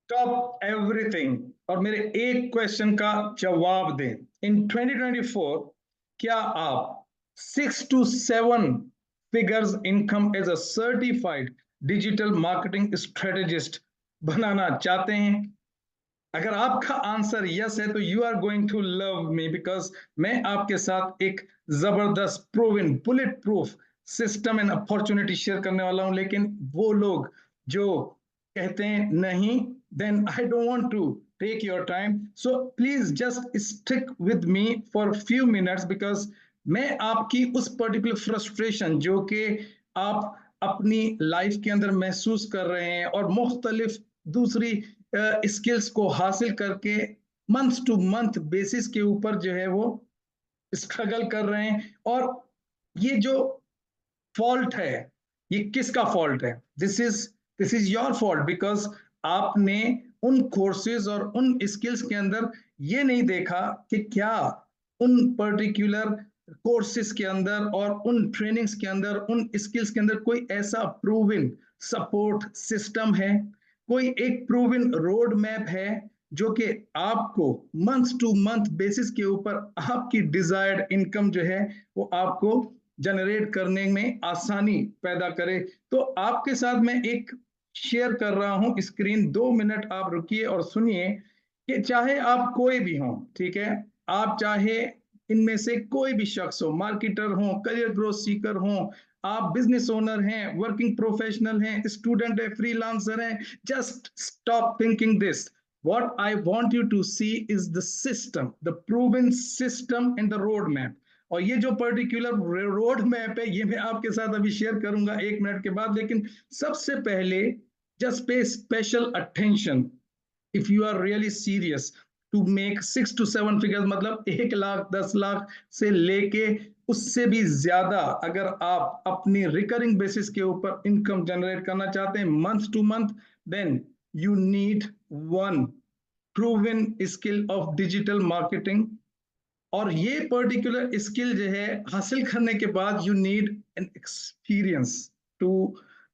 Top everything और मेरे एक क्वेश्चन का जवाब दें। इन 2024 क्या आप 6 to 7 figures income as a certified digital marketing strategist बनाना चाहते हैं? अगर आपका आंसर यस है तो you are going to love me, because मैं आपके साथ एक जबरदस्त proven bullet proof system and opportunity share करने वाला हूं। लेकिन वो लोग जो कहते हैं नहीं, then I don't want to take your time, so please just stick with me for few minutes, because मैं आपकी उस पर्टिकुलर फ्रस्ट्रेशन जो कि आप अपनी लाइफ के अंदर महसूस कर रहे हैं और मुख्तलिफ दूसरी स्किल्स को हासिल करके मंथ टू मंथ बेसिस के ऊपर जो है वो स्ट्रगल कर रहे हैं। और ये जो फॉल्ट है, ये किसका फॉल्ट है? This is your fault, because आपने उन कोर्सेज और उन स्किल्स के अंदर ये नहीं देखा कि क्या उन पर्टिकुलर कोर्सेज के अंदर और उन ट्रेनिंग्स के अंदर उन स्किल्स के अंदर कोई ऐसा प्रूवन सपोर्ट सिस्टम है, कोई एक प्रूवन रोड मैप है जो कि आपको मंथ टू मंथ बेसिस के ऊपर आपकी डिजायर्ड इनकम जो है वो आपको जनरेट करने में आसानी पैदा करे। तो आपके साथ मैं एक शेयर कर रहा हूं स्क्रीन, 2 मिनट आप रुकिए और सुनिए कि चाहे आप कोई भी हो, ठीक है, आप चाहे इनमें से कोई भी शख्स हो, मार्केटर हो, करियर ग्रोथ सीकर हो, आप बिजनेस ओनर हैं, वर्किंग प्रोफेशनल हैं, स्टूडेंट है, फ्रीलांसर हैं, just stop thinking this. What I want you to see is the system, the proven system and the road map. और ये जो पर्टिकुलर रोड मैप है ये मैं आपके साथ अभी शेयर करूंगा 1 मिनट के बाद। लेकिन सबसे पहले just pay special attention if you are really serious to make 6 to 7 figures, मतलब 1 लाख 10 लाख से लेके उससे भी ज्यादा अगर आप अपनी रिकरिंग बेसिस के ऊपर इनकम जनरेट करना चाहते हैं month to month, then you need one proven skill of digital marketing. और ये पर्टिकुलर स्किल जो है हासिल करने के बाद you need an experience to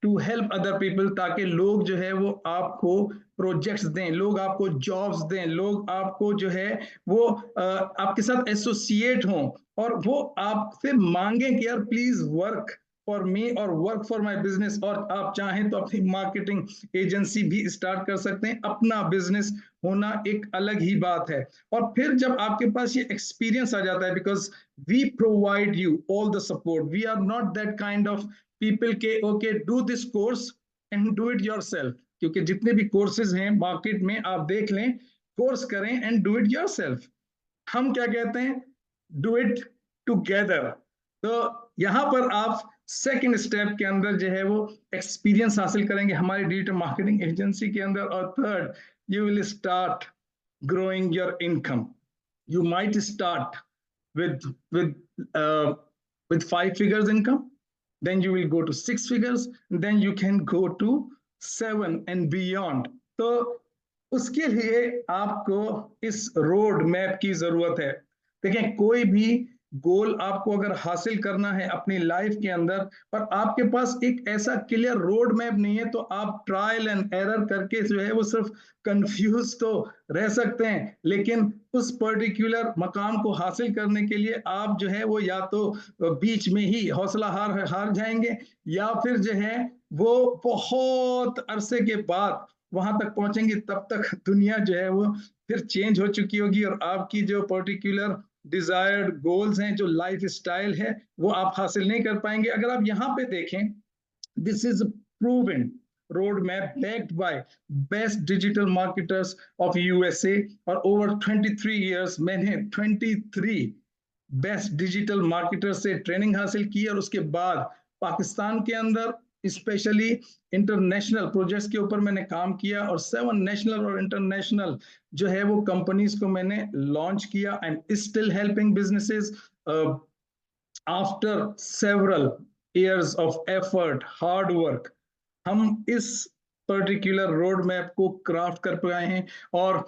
to help other people, ताकि लोग जो है वो आपको प्रोजेक्ट्स दें, लोग आपको जॉब्स दें, लोग आपको जो है वो आपके साथ एसोसिएट हों और वो आपसे मांगें कि यार प्लीज वर्क फॉर मी और वर्क फॉर माई बिजनेस। और आप चाहें तो अपनी मार्केटिंग एजेंसी भी स्टार्ट कर सकते हैं। अपना बिजनेस होना एक अलग ही बात है। और फिर जब आपके पास ये एक्सपीरियंस आ जाता है, because we provide you all the support, we are not that kind of people के okay do this course and do it yourself, क्योंकि जितने भी कोर्सेज हैं मार्केट में आप देख लें, कोर्स करें एंड डू इट योरसेल्फ। हम क्या कहते हैं? Do it together. तो यहां पर आप सेकंड स्टेप के अंदर जो है वो एक्सपीरियंस हासिल करेंगे हमारी डिजिटल मार्केटिंग एजेंसी के अंदर। और third, you will start growing your income. You might start with with uh, with 5 figures income, then you will go to 6 figures, then you can go to 7 and beyond. तो उसके लिए आपको इस road map की जरूरत है। देखें, कोई भी गोल आपको अगर हासिल करना है अपनी लाइफ के अंदर और आपके पास एक ऐसा क्लियर रोड मैप नहीं है, तो आप ट्रायल एंड एरर करके जो है वो सिर्फ कंफ्यूज तो रह सकते हैं। लेकिन उस पर्टिकुलर मकाम को हासिल करने के लिए आप जो है वो या तो बीच में ही हौसला हार हार जाएंगे, या फिर जो है वो बहुत अरसे के बाद वहां तक पहुंचेंगे। तब तक दुनिया जो है वो फिर चेंज हो चुकी होगी और आपकी जो पर्टिकुलर डिजायर्ड गोल्स हैं, जो लाइफ स्टाइल है, वो आप हासिल नहीं कर पाएंगे। अगर आप यहाँ पे देखें, this is proven road map backed by best digital marketers of USA. और ओवर 23 years मैंने 23 बेस्ट डिजिटल मार्केटर से ट्रेनिंग हासिल की और उसके बाद पाकिस्तान के अंदर स्पेशली इंटरनेशनल प्रोजेक्ट्स के ऊपर मैंने काम किया और 7 नेशनल और इंटरनेशनल जो है वो कंपनीज को मैंने लॉन्च किया and still helping businesses after several years of effort hard work. हम इस पर्टिकुलर रोड मैप को क्राफ्ट कर पाए हैं। और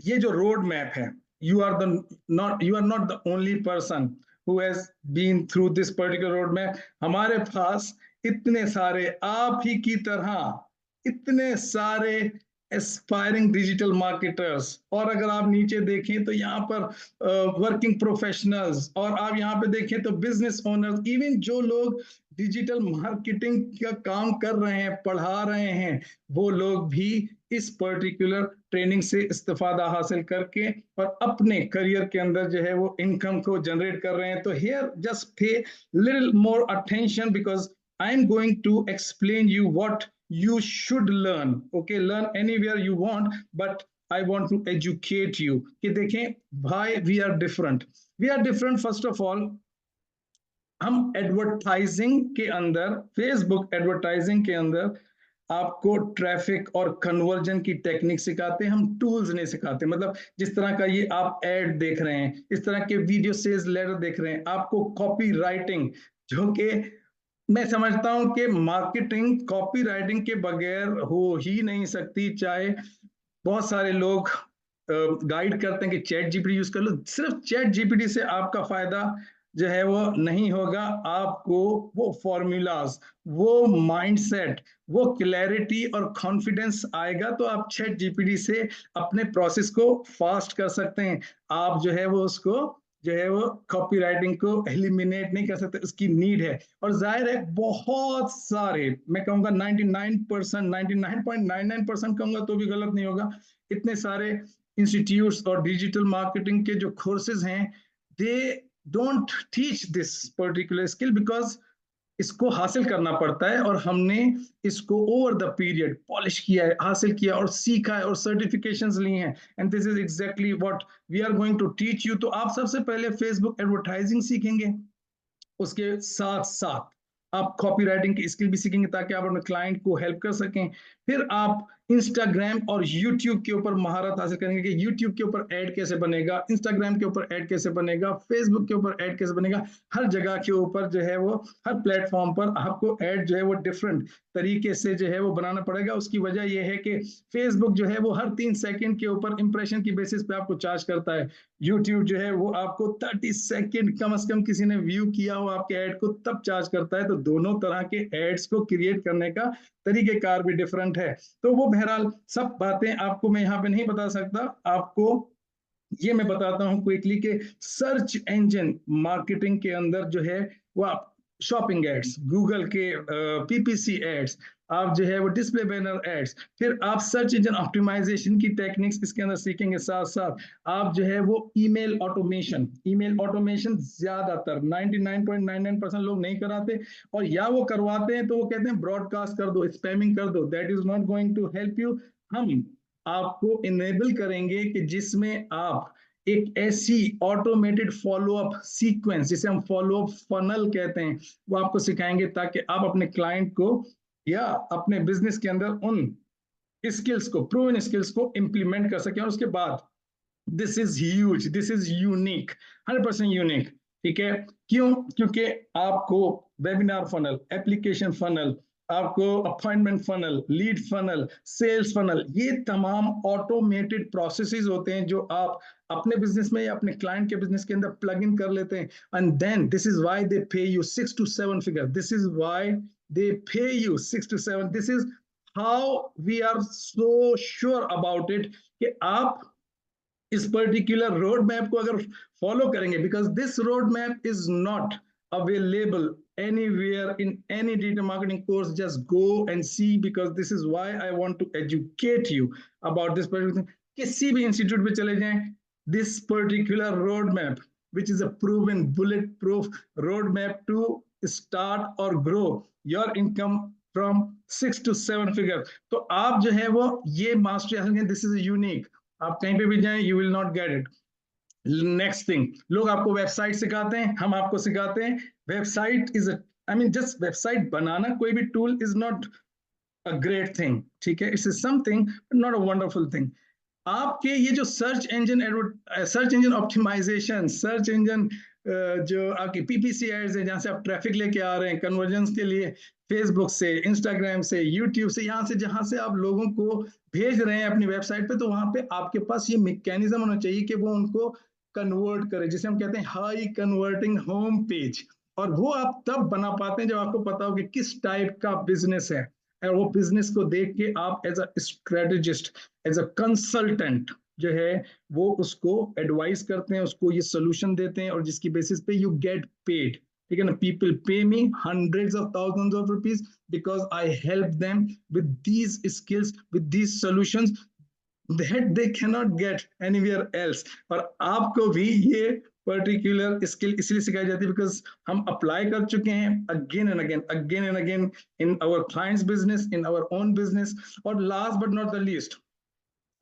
ये जो रोड मैप है, you are not the only person who has been through this particular road map. हमारे पास इतने सारे आप ही की तरह इतने सारे एस्पायरिंग डिजिटल मार्केटर्स, और अगर आप नीचे देखें तो यहाँ पर वर्किंग प्रोफेशनल्स, और आप यहाँ पे देखें तो बिजनेस ओनर्स, इवन जो लोग डिजिटल मार्केटिंग का काम कर रहे हैं, पढ़ा रहे हैं, वो लोग भी इस पर्टिकुलर ट्रेनिंग से इस्तेफादा हासिल करके और अपने करियर के अंदर जो है वो इनकम को जनरेट कर रहे हैं। तो here just pay little more attention, because I am going to explain you what you should learn. Okay, learn anywhere you want, but I want to educate you कि देखें why we are different. We are different first of all, हम advertising के अंदर, Facebook advertising के अंदर आपको traffic और conversion की टेक्निक सिखाते हैं, हम टूल्स नहीं सिखाते। मतलब जिस तरह का ये आप एड देख रहे हैं, इस तरह के वीडियो सेल्स लेटर देख रहे हैं, आपको कॉपी राइटिंग, जो कि मैं समझता हूं कि मार्केटिंग कॉपी राइटिंग के बगैर हो ही नहीं सकती। चाहे बहुत सारे लोग गाइड करते हैं कि चैट जीपीटी यूज कर लो, सिर्फ चैट जीपीटी से आपका फायदा जो है वो नहीं होगा। आपको वो फॉर्मूलाज, वो माइंडसेट, वो क्लैरिटी और कॉन्फिडेंस आएगा तो आप चैट जीपीटी से अपने प्रोसेस को फास्ट कर सकते हैं। आप जो है वो उसको जो है वो कॉपी राइटिंग को एलिमिनेट नहीं कर सकते, उसकी नीड है। और जाहिर है बहुत सारे, मैं कहूंगा 99%, 99.99% कहूंगा तो भी गलत नहीं होगा, इतने सारे इंस्टीट्यूट्स और डिजिटल मार्केटिंग के जो कोर्सेज हैं, they don't teach this particular skill, because इसको हासिल करना पड़ता है, और हमने इसको ओवर द पीरियड पॉलिश किया है, हासिल किया और सीखा है और सर्टिफिकेशंस ली हैं। And this is exactly what we are going to teach you. तो आप सबसे पहले फेसबुक एडवर्टाइजिंग सीखेंगे, उसके साथ साथ आप कॉपी राइटिंग की स्किल भी सीखेंगे ताकि आप अपने क्लाइंट को हेल्प कर सकें। फिर आप इंस्टाग्राम और यूट्यूब के ऊपर महारत हासिल करेंगे कि यूट्यूब के ऊपर ऐड कैसे बनेगा, इंस्टाग्राम के ऊपर ऐड कैसे बनेगा, फेसबुक के ऊपर ऐड कैसे बनेगा। हर जगह के ऊपर जो है वो, हर प्लेटफॉर्म पर आपको ऐड जो है वो डिफरेंट तरीके से जो है वो बनाना पड़ेगा। उसकी वजह यह है कि फेसबुक जो है वो हर 3 सेकंड के ऊपर इंप्रेशन की बेसिस पे आपको चार्ज करता है। यूट्यूब जो है वो आपको 30 सेकंड कम से कम किसी ने व्यू किया हो आपके ऐड को तब चार्ज करता है। तो दोनों तरह के एड्स को क्रिएट करने का तरीकेकार भी डिफरेंट है। तो वो बहरहाल सब बातें आपको मैं यहाँ पे नहीं बता सकता, आपको ये मैं बताता हूं क्विकली कि सर्च इंजन मार्केटिंग के अंदर जो है वो आप शॉपिंग एड्स, गूगल के पीपीसी एड्स, आप जो है वो डिस्प्ले बैनर एड्स, फिर आप सर्च इंजन ऑप्टिमाइजेशन की टेक्निक्स इसके अंदर सीखेंगे। साथ साथ आप जो है वो ईमेल ऑटोमेशन ज्यादातर 99.99% लोग नहीं कराते, और या वो करवाते हैं तो वो कहते हैं ब्रॉडकास्ट कर दो, स्पैमिंग कर दो, that is not going to help you. हम आपको इनेबल करेंगे कि जिसमें आप एक ऐसी ऑटोमेटेड फॉलोअप सीक्वेंस, जिसे हम फॉलोअप फनल कहते हैं, वो आपको सिखाएंगे ताकि आप अपने क्लाइंट को या अपने बिजनेस के अंदर उन स्किल्स को, प्रूवन स्किल्स को इंप्लीमेंट कर सकें। और उसके बाद this is huge, this is unique, 100% unique. ठीक है, क्यों? क्योंकि आपको वेबिनार फनल, एप्लीकेशन फनल, आपको appointment funnel, lead funnel, sales funnel, ये तमाम ऑटोमेटेड प्रोसेसेस होते हैं जो आप अपने बिजनेस में या अपने क्लाइंट के बिजनेस के अंदर प्लग इन कर लेते हैं। And then this is why they pay you 6 to 7 figure, this is why they pay you 6 to 7, this is how we are so sure about it कि आप इस पर्टिकुलर रोड मैप को अगर follow करेंगे, because this road map is not available anywhere in any digital marketing course. Just go and see, because this is why I want to educate you about this particular thing. किसी भी institute पे चले जाएं, this particular road map, which is a proven bulletproof road map to start or grow your income from 6 to 7 figure. तो आप जो है वो ये मास्टरी हासिल करें, दिस इज यूनिक, आप कहीं पे भी जाएं you will not get it. Next thing, लोग आपको वेबसाइट सिखाते हैं, हम आपको सिखाते हैं website is, I mean just website बनाना कोई भी tool is not a great thing, ठीक है, it's something not a wonderful thing. आपके ये जो search engine optimisation, search engine जो आपकी पीपीसी एड्स है, जहां से आप ट्रैफिक लेके आ रहे हैं कन्वर्जन के लिए, फेसबुक से, इंस्टाग्राम से, यूट्यूब से, यहाँ से जहां से आप लोगों को भेज रहे हैं अपनी वेबसाइट पे, तो वहां पे आपके पास ये मैकेनिज्म होना चाहिए कि वो उनको कन्वर्ट करे, जिसे हम कहते हैं हाई कन्वर्टिंग होम पेज। और वो आप तब बना पाते हैं जब आपको पता हो कि किस टाइप का बिजनेस है और वो बिजनेस को देख के आप as a strategist, as a consultant जो है वो उसको एडवाइस करते हैं, उसको ये सोल्यूशन देते हैं, और जिसकी बेसिस पे यू गेट पेड। ठीक है ना, people pay me hundreds of thousands of rupees because I help them with these skills, with these solutions that they cannot get anywhere else। और आपको भी ये पर्टिकुलर स्किल इसलिए सिखाई जाती है बिकॉज हम अप्लाई कर चुके हैं again and again in our clients business, in our own business. और last but not the least,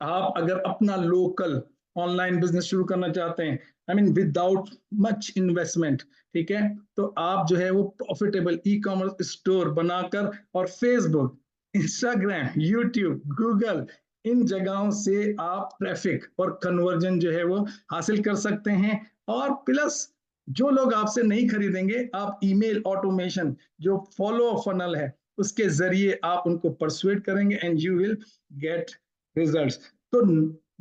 आप अगर अपना लोकल ऑनलाइन बिजनेस शुरू करना चाहते हैं, I mean without much investment, ठीक है, तो आप जो है वो प्रॉफिटेबल ई कॉमर्स स्टोर बनाकर और फेसबुक, इंस्टाग्राम, यूट्यूब, गूगल, इन जगहों से आप ट्रैफिक और कन्वर्जन जो है वो हासिल कर सकते हैं। और प्लस जो लोग आपसे नहीं खरीदेंगे, आप ईमेल ऑटोमेशन जो फॉलो फनल है उसके जरिए आप उनको परसुएट करेंगे and you will gate results. तो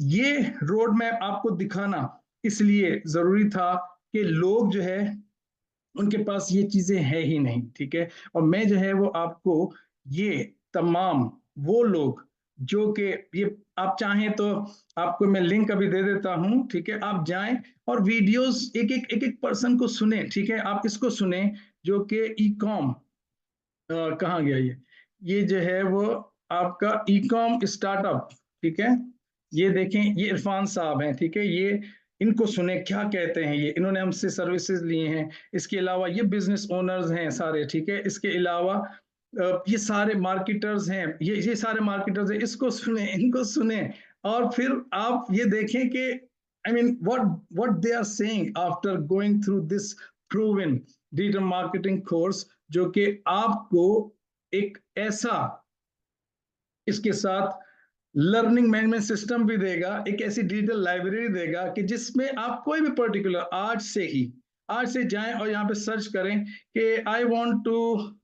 ये रोड मैप आपको दिखाना इसलिए जरूरी था कि लोग जो है उनके पास ये चीजें हैं ही नहीं, ठीक है। और मैं जो है वो आपको ये तमाम वो लोग जो कि ये, आप चाहें तो आपको मैं लिंक अभी दे देता हूं, ठीक है, आप जाएं और वीडियोस एक एक पर्सन को सुने, ठीक है, आप इसको सुने जो कि ई कॉम, कहाँ गया ये जो है वो आपका ई कॉम स्टार्टअप, ठीक है, ये देखें, ये इरफान साहब हैं, ठीक है, ये इनको सुने क्या कहते हैं, ये इन्होंने हमसे सर्विसेज लिए हैं। इसके अलावा ये बिजनेस ओनर्स हैं सारे, ठीक है, इसके अलावा ये सारे मार्केटर्स हैं, ये सारे मार्केटर्स हैं, इसको सुने, इनको सुने, और फिर आप ये देखें कि I mean what they are saying after going through this proven digital marketing course, जो कि आपको एक ऐसा इसके साथ लर्निंग मैनेजमेंट सिस्टम भी देगा, एक ऐसी डिजिटल लाइब्रेरी देगा कि जिसमें आप कोई भी पर्टिकुलर आज से जाएं और यहाँ पे सर्च करें कि I want to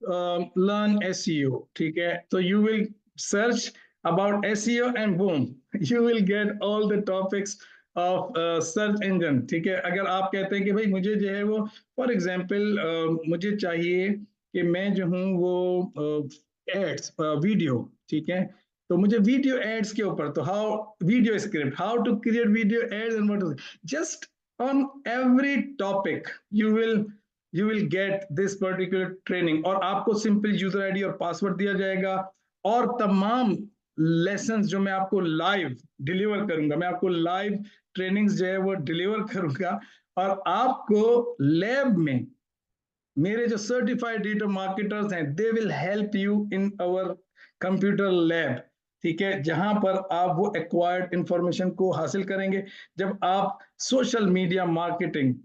learn SEO, ठीक है, तो you will search about SEO and boom you will get all the topics of search engine, ठीक है। अगर आप कहते हैं कि भाई मुझे जो है वो फॉर एग्जांपल मुझे चाहिए कि मैं जो हूँ वो एड्स वीडियो, ठीक है, तो मुझे वीडियो एड्स के ऊपर, तो how video script, how to create video ads and what just on every topic you will get this particular training. और आपको सिंपल यूजर आईडी और पासवर्ड दिया जाएगा, और तमाम लेसन जो मैं आपको लाइव डिलीवर करूंगा, मैं आपको लाइव ट्रेनिंग्स जो है वो डिलीवर करूंगा, और आपको लैब में मेरे जो सर्टिफाइड डिजिटल मार्केटर्स हैं they will help you in our computer lab, ठीक है, जहां पर आप वो एक्वायर्ड इंफॉर्मेशन को हासिल करेंगे। जब आप सोशल मीडिया मार्केटिंग,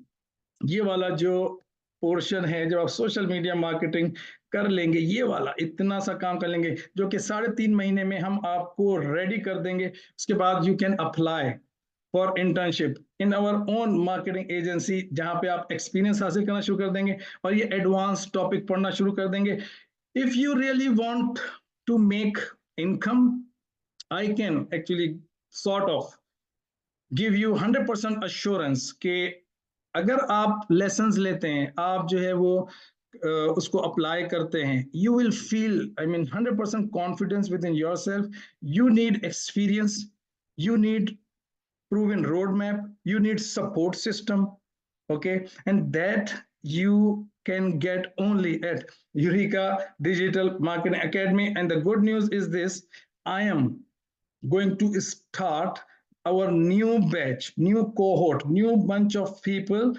ये वाला जो पोर्शन है, जब आप सोशल मीडिया मार्केटिंग कर लेंगे, ये वाला इतना सा काम कर लेंगे जो कि 3.5 महीने में हम आपको रेडी कर देंगे, उसके बाद you can apply for internship in our own marketing agency, जहां पे आप एक्सपीरियंस हासिल करना शुरू कर देंगे और ये एडवांस टॉपिक पढ़ना शुरू कर देंगे। If you really want to make income, I can actually sort of give you 100% assurance कि अगर आप लेसन्स लेते हैं, आप जो है वो उसको अप्लाई करते हैं, you will feel I mean 100% confidence with in your self. You need experience, you need proven roadmap, you need support system, okay, and that you can get only at Eureka Digital Marketing Academy. And the good news is this, I am going to start our new batch, new cohort, new bunch of people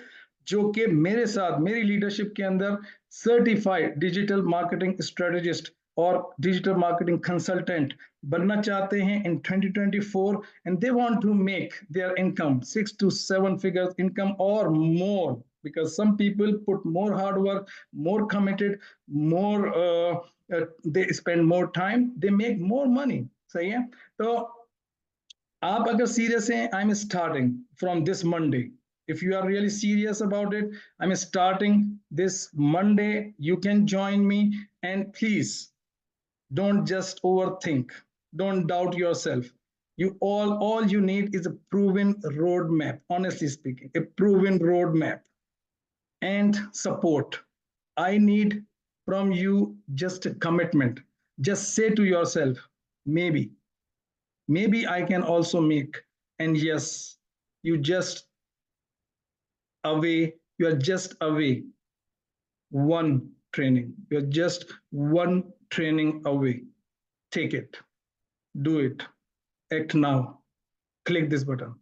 जो कि मेरे साथ मेरी leadership के अंदर certified digital marketing strategist और digital marketing consultant बनना चाहते हैं in 2024, and they want to make their income 6 to 7 figures income or more, because some people put more hard work, more committed, more they spend more time, they make more money, सही है। तो आप अगर serious हैं, I am starting from this Monday. If you are really serious about it, I'm starting this Monday. You can join me, and please don't just overthink. Don't doubt yourself. All you need is a proven roadmap. Honestly speaking, a proven roadmap and support. I need from you just a commitment. Just say to yourself, maybe I can also make. And yes, you just you are just away one training. You're just one training away. Take it, do it, act now. Click this button.